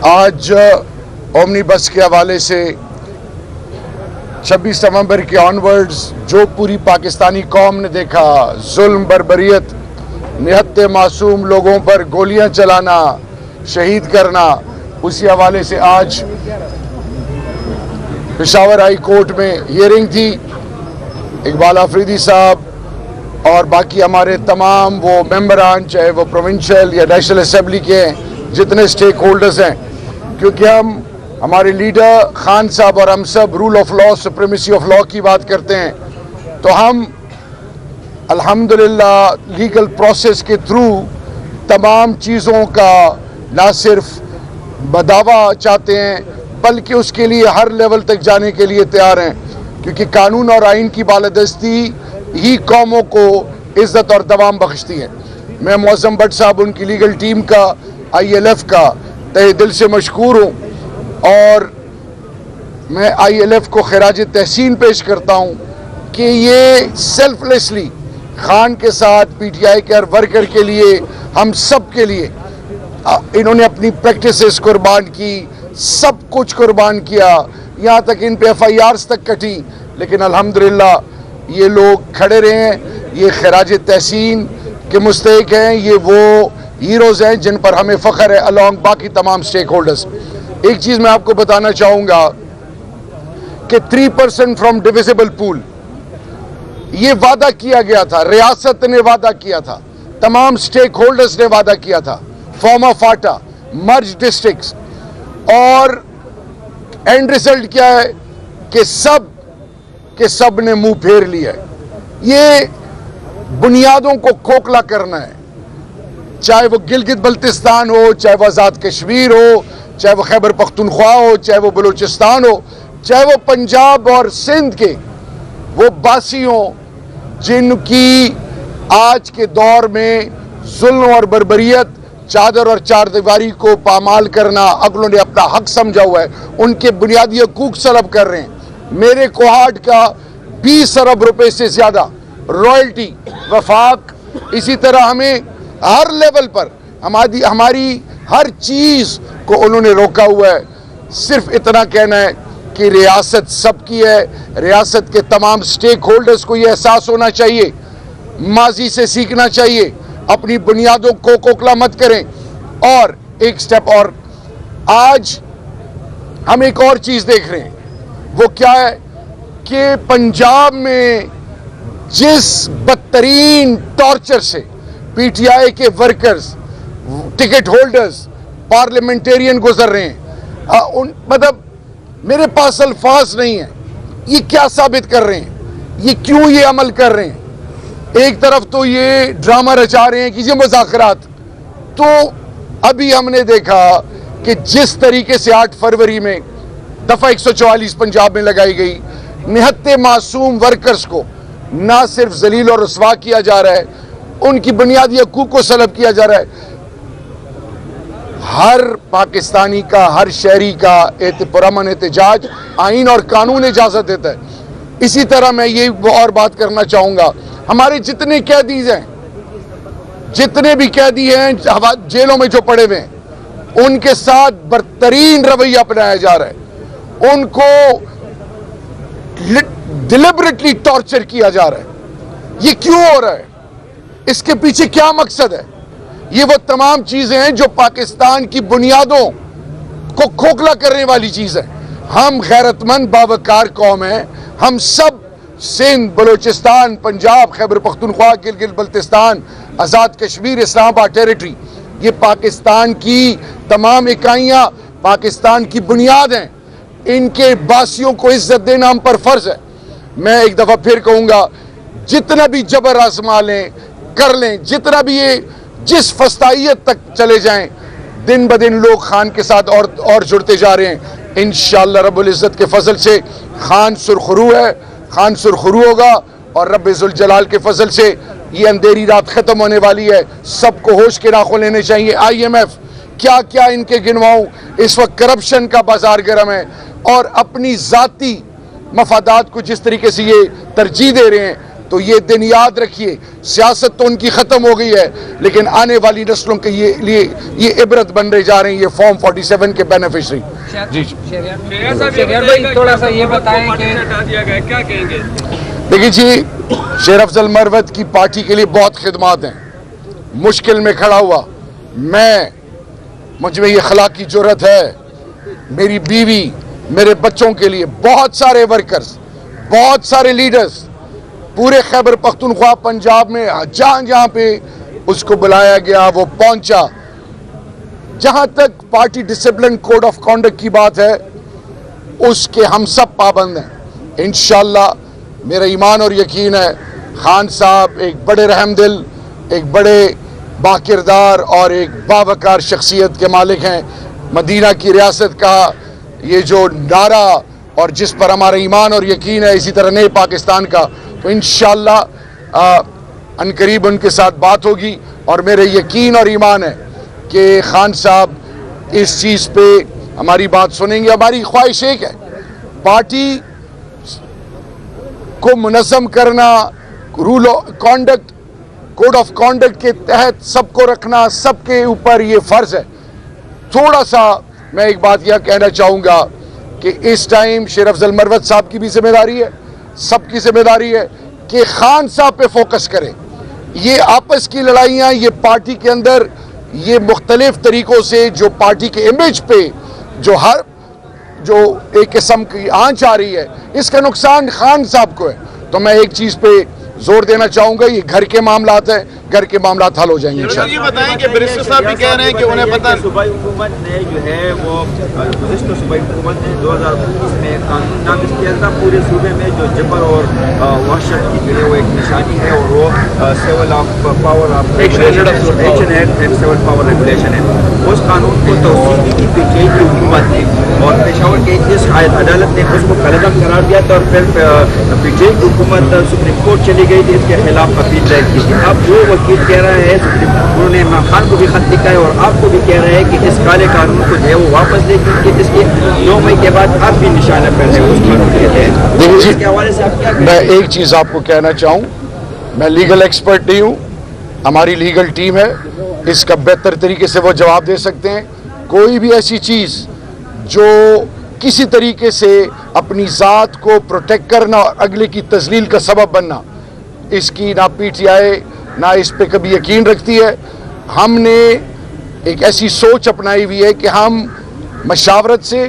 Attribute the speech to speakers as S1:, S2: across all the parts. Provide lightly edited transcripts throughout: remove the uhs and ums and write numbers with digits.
S1: आज ओमनी बस के हवाले से 26 नवंबर के ऑनवर्ड्स जो पूरी पाकिस्तानी कौम ने देखा, जुल्म, बर्बरियत, निहत्ते मासूम लोगों पर गोलियां चलाना, शहीद करना, उसी हवाले से आज पेशावर हाई कोर्ट में हियरिंग थी। इकबाल आफरीदी साहब और बाकी हमारे तमाम वो मेंबरान, चाहे वो प्रोविंशियल या नेशनल असेंबली के जितने स्टेक होल्डर्स हैं, क्योंकि हमारे लीडर खान साहब और हम सब rule of law, supremacy of law की बात करते हैं, तो हम अल्हम्दुलिल्लाह लीगल प्रोसेस के थ्रू तमाम चीज़ों का ना सिर्फ बदावा चाहते हैं बल्कि उसके लिए हर लेवल तक जाने के लिए तैयार हैं, क्योंकि कानून और आइन की बालादस्ती ही कौमों को इज़्ज़त और दवाम बख्शती है। मैं मौज़म भट्ट साहब, उनकी लीगल टीम का, ILF का तहे दिल से मशकूर हूँ और मैं ILF को खिराज तहसीन पेश करता हूँ कि ये सेल्फलेसली खान के साथ PTI के हर वर्कर के लिए, हम सब के लिए इन्होंने अपनी प्रैक्टिसेस कुर्बान की, सब कुछ कुर्बान किया, यहाँ तक इन पे FIRs तक कटी, लेकिन अल्हम्दुलिल्लाह ये लोग खड़े रहे हैं। ये खिराज तहसीन के मुस्तहिक हैं, ये वो हीरोज़ हैं जिन पर हमें फ़ख्र है अलॉन्ग बाकी तमाम स्टेक होल्डर्स। एक चीज़ मैं आपको बताना चाहूँगा कि 3% फ्रॉम डिविजिबल पूल ये वादा किया गया था, रियासत ने वादा किया था, तमाम स्टेक होल्डर्स ने वादा किया था, form of Phata, merge districts, और एंड रिजल्ट क्या है कि सब ने मुंह फेर लिया है। ये बुनियादों को खोखला करना है, चाहे वो गिलगित बल्तिस्तान हो, चाहे वो आज़ाद कश्मीर हो, चाहे वो खैबर पख्तूनख्वा हो, चाहे वो बलूचिस्तान हो, चाहे वो पंजाब और सिंध के वो बासी हों जिनकी आज के दौर में जुल्म और बर्बरियत, चादर और चारदीवारी को पामाल करना अगलों ने अपना हक समझा हुआ है, उनके बुनियादी हकूक सलब कर रहे हैं। मेरे कोहाट का 20 अरब रुपए से ज़्यादा रॉयल्टी वफाक, इसी तरह हमें हर लेवल पर हमारी हर चीज़ को उन्होंने रोका हुआ है। सिर्फ इतना कहना है कि रियासत सबकी है, रियासत के तमाम स्टेक होल्डर्स को ये एहसास होना चाहिए, माजी से सीखना चाहिए, अपनी बुनियादों को खोखला मत करें। और एक स्टेप और, आज हम एक और चीज़ देख रहे हैं, वो क्या है कि पंजाब में जिस बदतरीन टॉर्चर से PTI के वर्कर्स, टिकट होल्डर्स, पार्लियामेंटेरियन गुजर रहे हैं, मतलब मेरे पास अल्फाज नहीं है। ये क्या साबित कर रहे हैं, ये क्यों ये अमल कर रहे हैं? एक तरफ तो ये ड्रामा रचा रहे हैं कि ये मुज़ाकरात, तो अभी हमने देखा कि जिस तरीके से 8 फरवरी में दफ़ा 144 पंजाब में लगाई गई, निहत्ते मासूम वर्कर्स को ना सिर्फ जलील और रुसवा किया जा रहा है, उनकी बुनियादी हकूक को सलब किया जा रहा है। हर पाकिस्तानी का, हर शहरी का पुरअमन एहतजाज आइन और कानून इजाज़त देता है। इसी तरह मैं ये और बात करना चाहूँगा, हमारे जितने कैदीज हैं, जितने भी कैदी हैं जेलों में जो पड़े हुए हैं, उनके साथ बदतरीन रवैया अपनाया जा रहा है, उनको डिलिबरेटली टॉर्चर किया जा रहा है। ये क्यों हो रहा है? इसके पीछे क्या मकसद है? ये वो तमाम चीजें हैं जो पाकिस्तान की बुनियादों को खोखला करने वाली चीज है। हम गैरतमंद बावकार कौम हैं, हम सब सिंध, बलूचिस्तान, पंजाब, खैबर पख्तूनख्वा, गिलगित बल्तिस्तान, आज़ाद कश्मीर, इस्लामाबाद टेरिटरी, ये पाकिस्तान की तमाम इकाइयाँ पाकिस्तान की बुनियाद हैं। इनके बासियों को इज्जत देना हम पर फर्ज है। मैं एक दफ़ा फिर कहूँगा, जितना भी जबर आजमा लें, कर लें, जितना भी ये जिस फस्तायत तक चले जाएं, दिन ब दिन लोग खान के साथ और जुड़ते जा रहे हैं। इंशाअल्लाह रब्बुल इज़्ज़त के फजल से खान सुरखरू है, खान सुरखरू होगा और रब्बे ज़ुल जलाल के फजल से ये अंधेरी रात ख़त्म होने वाली है। सबको होश के राखों लेने चाहिए। IMF क्या क्या इनके गिनवाऊँ, इस वक्त करप्शन का बाजार गर्म है और अपनी ज़ाती मफादात को जिस तरीके से ये तरजीह दे रहे हैं, तो ये दिन याद रखिए, सियासत तो उनकी ख़त्म हो गई है, लेकिन आने वाली नस्लों के लिए ये इबरत बन रहे जा रहे हैं, ये फॉर्म 47 के बेनिफिशरी। जी
S2: थोड़ा सा ये बताएं कि क्या कहेंगे।
S1: देखिए जी, शेर अफजल मरवत की पार्टी के लिए बहुत खिदमात हैं। मुश्किल में खड़ा हुआ मुझ में ये अखलाकी जुर्रत है, मेरी बीवी, मेरे बच्चों के लिए बहुत सारे वर्कर्स, बहुत सारे लीडर्स, पूरे खैबर पख्तूनख्वा पंजाब में जहां जहां पे उसको बुलाया गया वो पहुंचा। जहां तक party discipline code of conduct की बात है, उसके हम सब पाबंद हैं। इंशाअल्लाह मेरा ईमान और यकीन है, खान साहब एक बड़े रहमदिल, एक बड़े बाकिरदार और एक बावकार शख्सियत के मालिक हैं। मदीना की रियासत का ये जो नारा और जिस पर हमारा ईमान और यकीन है, इसी तरह नए पाकिस्तान का, तो इंशाअल्लाह अनकरीब उनके साथ बात होगी। और मेरे यकीन और ईमान है कि खान साहब इस चीज़ पे हमारी बात सुनेंगे। हमारी ख्वाहिश एक है, पार्टी को मुनज़्ज़म करना, rule conduct code of conduct के तहत सबको रखना, सबके ऊपर ये फ़र्ज़ है। थोड़ा सा मैं एक बात यह कहना चाहूँगा कि इस टाइम शेर अफजल मरवत साहब की भी जिम्मेदारी है, सबकी जिम्मेदारी है कि खान साहब पे फोकस करें। ये आपस की लड़ाइयाँ, ये पार्टी के अंदर ये मुख्तलिफ तरीक़ों से जो पार्टी के इमेज पे जो एक किस्म की आंच आ रही है, इसका नुकसान खान साहब को है। तो मैं एक चीज़ पे जोर देना चाहूँगा, ये घर के मामलात हैं, घर के मामलात हल हो जाएंगे इंशाअल्लाह।
S3: ये बताएं कि बैरिस्टर साहब भी कह रहे हैं कि उन्हें पता,
S4: सूबाई हुकूमत ने जो है वो गुज़िश्ता सूबाई हुकूमत ने 2019 में कानून नाफिज किया था पूरे सूबे में, जो जबर और वहशत की जो है वो एक निशानी है, और वो civil power of action act and civil power regulation है। उस कानून को तौसीक की पीटीआई की हुकूमत ने और पेशावर के इस अदालत ने उसको कलदम करार दिया था, और फिर पीटीआई की हुकूमत सुप्रीम कोर्ट चली गई थी, इसके खिलाफ अपील दायर की थी। अब वो वकील कह रहा है, उन्होंने इमरान खान को भी खत लिखा है और आपको भी कह रहा है कि इस काले कानून को जो है वो वापस लेके जिसके 9 मई के बाद आप भी निशाना पर है उस कानून के तहत। इसके हवाले से आप क्या कहें?
S1: मैं एक चीज़ आपको कहना चाहूँ, मैं लीगल एक्सपर्ट नहीं हूँ, हमारी लीगल टीम है, इसका बेहतर तरीके से वो जवाब दे सकते हैं। कोई भी ऐसी चीज़ जो किसी तरीके से अपनी ज़ात को प्रोटेक्ट करना और अगले की तजलील का सबब बनना, इसकी ना पीटीआई ना इस पे कभी यकीन रखती है। हमने एक ऐसी सोच अपनाई हुई है कि हम मशावरत से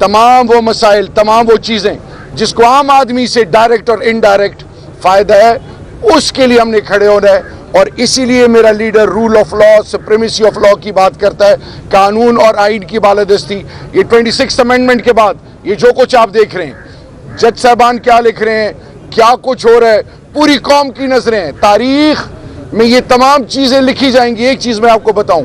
S1: तमाम वो मसाइल, तमाम वो चीज़ें जिसको आम आदमी से डायरेक्ट और इनडायरेक्ट फ़ायदा है, उसके लिए हमने खड़े होना है। और इसीलिए मेरा leader rule of law, supremacy of law की बात करता है, कानून और आइन की बालादस्ती। ये 26th अमेंडमेंट के बाद ये जो कुछ आप देख रहे हैं, जज साहबान क्या लिख रहे हैं, क्या कुछ हो रहा है, पूरी कौम की नजरें हैं, तारीख में ये तमाम चीज़ें लिखी जाएंगी। एक चीज़ मैं आपको बताऊं,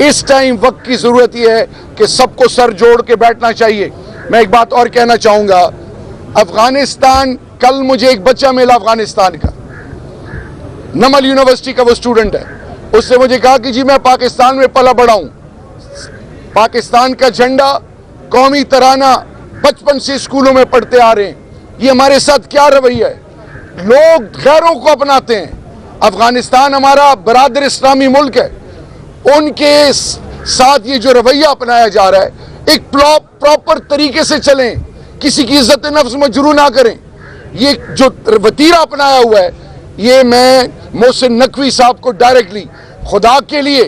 S1: इस टाइम वक्त की ज़रूरत यह है कि सबको सर जोड़ के बैठना चाहिए। मैं एक बात और कहना चाहूँगा, अफगानिस्तान, कल मुझे एक बच्चा मिला अफगानिस्तान का, नमल यूनिवर्सिटी का वो स्टूडेंट है, उसने मुझे कहा कि जी मैं पाकिस्तान में पला बड़ा हूँ, पाकिस्तान का झंडा, कौमी तराना बचपन से स्कूलों में पढ़ते आ रहे हैं, ये हमारे साथ क्या रवैया है? लोग गैरों को अपनाते हैं। अफगानिस्तान हमारा बरादर इस्लामी मुल्क है, उनके साथ ये जो रवैया अपनाया जा रहा है, एक प्रॉपर तरीके से चलें, किसी की इज्जत नफ्स मजरू ना करें। ये जो वतीरा अपनाया हुआ है, ये मैं मोहसिन नकवी साहब को डायरेक्टली, खुदा के लिए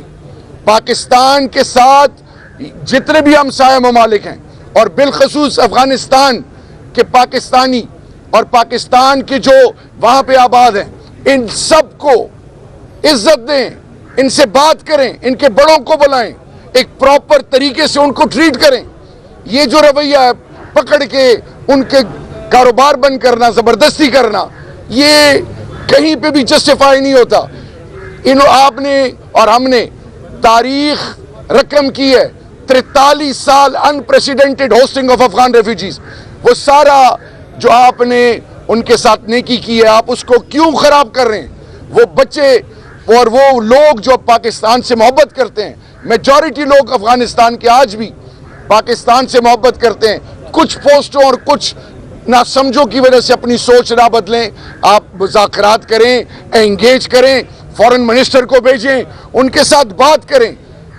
S1: पाकिस्तान के साथ जितने भी हमसाया ममालिक हैं और बिलखसूस अफगानिस्तान के पाकिस्तानी और पाकिस्तान के जो वहाँ पे आबाद हैं, इन सब को इज्जत दें, इनसे बात करें, इनके बड़ों को बुलाएं, एक प्रॉपर तरीके से उनको ट्रीट करें। ये जो रवैया है पकड़ के उनके कारोबार बंद करना, ज़बरदस्ती करना, ये कहीं पे भी जस्टिफाई नहीं होता। आपने और हमने तारीख रकम की है, 43 साल unprecedented hosting of Afghan refugees. वो सारा जो आपने उनके साथ नेकी की है, आप उसको क्यों खराब कर रहे हैं? वो बच्चे और वो लोग जो पाकिस्तान से मोहब्बत करते हैं, मेजॉरिटी लोग अफगानिस्तान के आज भी पाकिस्तान से मोहब्बत करते हैं। कुछ पोस्टों और कुछ ना समझो की वजह से अपनी सोच ना बदलें। आप मुज़ाकरात करें, एंगेज करें, फॉरेन मिनिस्टर को भेजें, उनके साथ बात करें।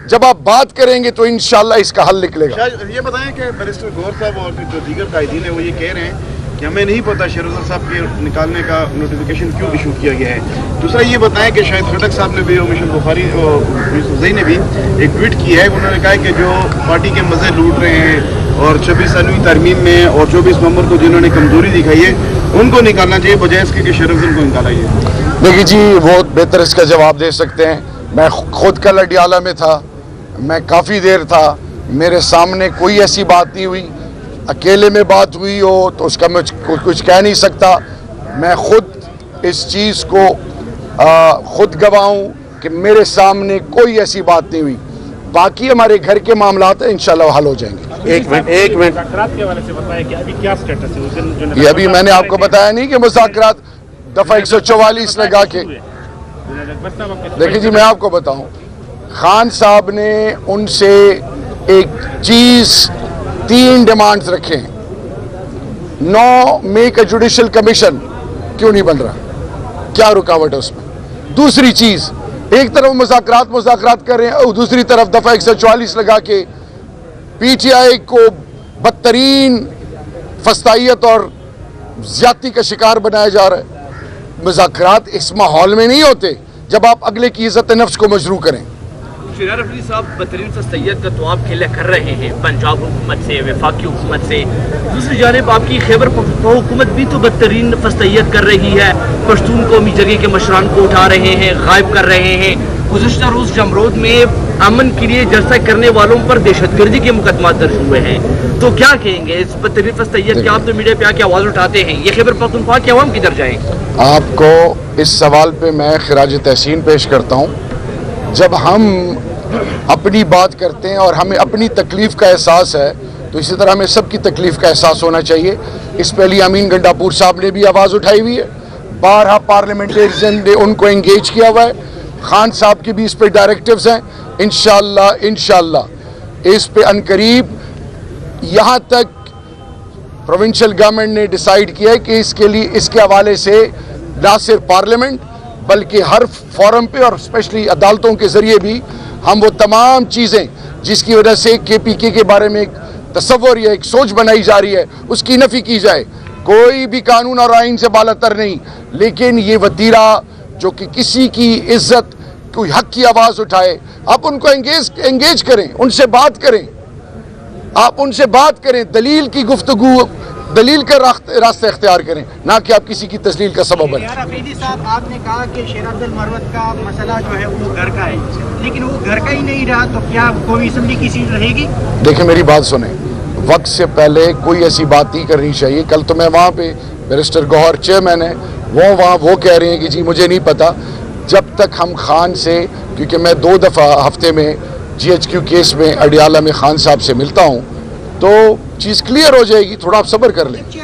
S1: जब आप बात करेंगे तो इंशाल्लाह इसका हल निकलेगा।
S3: ये बताएं कि बैरिस्टर गौहर साहब और जो दीगर कायदीन है वो ये कह रहे हैं कि हमें नहीं पता शेर अफजल साहब के निकालने का नोटिफिकेशन क्यों इशू किया गया है। दूसरा ये बताएं कि शायद खटक साहब ने भी और मिशन बुखारी और ने भी एक ट्वीट किया है। उन्होंने कहा कि जो पार्टी के मज़े लूट रहे हैं और 26वीं तरमीम में और 24 नवंबर को जिन्होंने कमजोरी दिखाई है उनको निकालना चाहिए बजाय इसके कि शेर अफजल को निकाला जाए।
S1: देखिए जी, बहुत बेहतर इसका जवाब दे सकते हैं। मैं खुद कल अडियाला में था, मैं काफ़ी देर था, मेरे सामने कोई ऐसी बात नहीं हुई। अकेले में बात हुई हो तो उसका मैं कुछ कह नहीं सकता। मैं खुद इस चीज़ को खुद गवाह हूँ कि मेरे सामने कोई ऐसी बात नहीं हुई। बाकी हमारे घर के मामलात हैं, इंशाल्लाह हल हो जाएंगे। एक मिनट
S5: के हवाले से बताया कि अभी क्या स्टेटस है उस दिन
S1: ये अभी मैंने आपको बताया नहीं कि मुज़ाकरात दफ़ा 144 लगा के। देखिए जी, मैं आपको बताऊं, खान साहब ने उनसे एक चीज़ 3 डिमांड्स रखे हैं। 9 मई का जुडिशल कमीशन क्यों नहीं बन रहा, क्या रुकावट है उसमें? दूसरी चीज़, एक तरफ मुज़ाकरात कर रहे हैं और दूसरी तरफ दफ़ा 144 लगा के पीटीआई को बदतरीन फस्तायत और ज्यादती का शिकार बनाया जा रहा है। मुज़ाकरात इस माहौल में नहीं होते जब आप अगले की इज्जत नफ्स को मजरू करें।
S6: शरार अफरीदी साहब बदतरीन फस्तैयत का तो आप खेला कर रहे हैं पंजाब हुकूमत से, वफाकी हुकूमत से। दूसरी जानिब आपकी खैबर पख्तूनख्वा हुकूमत भी तो बदतरीन फस्तैयत कर रही है। पश्तून कौमी जगह के मशरान को उठा रहे हैं, गायब कर रहे हैं। गुज़श्ता रोज़ जमरोद में अमन के लिए जलसा करने वालों पर दहशतगर्दी के मुकदमा दर्ज हुए हैं। तो क्या कहेंगे इस बदतरीन फस्तैयत की? आप तो मीडिया पे आके आवाज़ उठाते हैं, ये खैबर पख्तूनख्वा के अवाम किधर जाएँ?
S1: आपको इस सवाल पे मैं खिराज तहसीन पेश करता हूँ। जब हम अपनी बात करते हैं और हमें अपनी तकलीफ़ का एहसास है तो इसी तरह हमें सबकी तकलीफ़ का एहसास होना चाहिए। इस पे अली अमीन गंडापुर साहब ने भी आवाज़ उठाई हुई है, 12 पार्लियामेंटेरियन ने उनको एंगेज किया हुआ है। खान साहब की भी इस पे डायरेक्टिव्स हैं। इंशाल्लाह इस पे अनकरीब, यहाँ तक प्रोविंशियल गवर्नमेंट ने डिसाइड किया है कि इसके लिए इसके हवाले से ना सिर्फ पार्लियामेंट बल्कि हर फोरम पे और स्पेशली अदालतों के ज़रिए भी हम वो तमाम चीज़ें जिसकी वजह से KPK के बारे में एक तस्वर या एक सोच बनाई जा रही है उसकी नफ़ी की जाए। कोई भी कानून और आइन से बालातर नहीं, लेकिन ये वतीरा जो कि किसी की इज्जत, कोई हक की आवाज़ उठाए, आप उनको एंगेज करें, उनसे बात करें, आप उनसे बात करें, दलील की गुफ्तगू, दलील का रास्ता इख्तियार करें, ना कि आप किसी की तस्लील का सबब बने।
S7: अफरीदी साहब, आपने कहा कि शेर अब्दुल मरवत का मसला जो है वो घर का है, लेकिन वो घर का ही नहीं रहा तो क्या कौमी असम्बली की सीट रहेगी? देखिए
S1: मेरी बात सुने, वक्त से पहले कोई ऐसी बात नहीं करनी चाहिए। कल तो मैं वहाँ पे बैरिस्टर गौहर चेयरमैन है, वो कह रहे हैं कि जी मुझे नहीं पता। जब तक हम खान से, क्योंकि मैं 2 दफ़ा हफ्ते में GHQ केस में अडियाला में खान साहब से मिलता हूँ, तो चीज़ क्लियर हो जाएगी। थोड़ा आप सब्र कर लें।